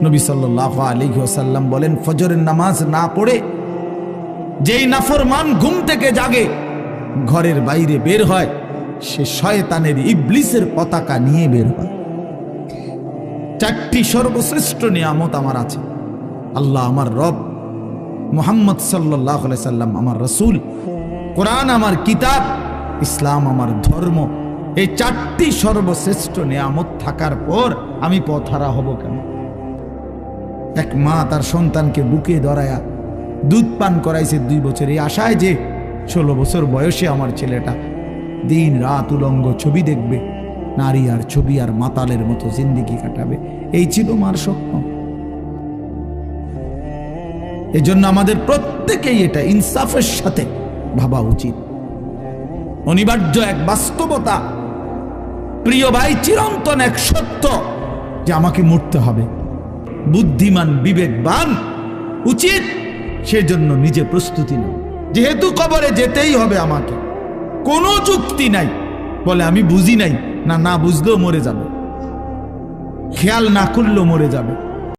নবী সাল্লাল্লাহু আলাইহি ওয়াসাল্লাম বলেন, ফজরের নামাজ না পড়ে যেই নাফরমান ঘুম থেকে জাগে ঘরের বাইরে বের হয়, সে শয়তানের ইবলিসের পতাকা নিয়ে বের হয়। চারটি সর্বশ্রেষ্ঠ নিয়ামত আমার আছে। আল্লাহ আমার রব, মুহাম্মদ সাল্লাল্লাহু আলাইহি সাল্লাম আমার রাসূল, কোরআন আমার কিতাব, ইসলাম আমার ধর্ম। এই চারটি সর্বশ্রেষ্ঠ নিয়ামত থাকার পর আমি পথহারা হব কেন? এক মা তার সন্তানকে বুকে ধরায়া দুধ পান করাইছে 2 বছর, এই আশায় যে 16 বছর বয়সে আমার ছেলেটা দিন রাত উলঙ্গ ছবি দেখবে, নারী আর ছবি আর মাতালের মতো জিন্দেগি কাটাবে। এই ছিল মার স্বপ্ন। এই জন্য আমাদের প্রত্যেকেই এটা ইনসাফের সাথে ভাবা উচিত। অনিবার্য এক বাস্তবতা, প্রিয় ভাই, চিরন্তন এক সত্য যে আমাকে মরতে হবে। বুদ্ধিমান বিবেকবান উচিত সেজন্য নিজে প্রস্তুতি নাও। যেহেতু কবরে যেতেই হবে আমাকে, কোনো যুক্তি নাই বলে আমি বুঝি নাই, না বুঝলেও মরে যাবে, খেয়াল না করলেও মরে যাবে।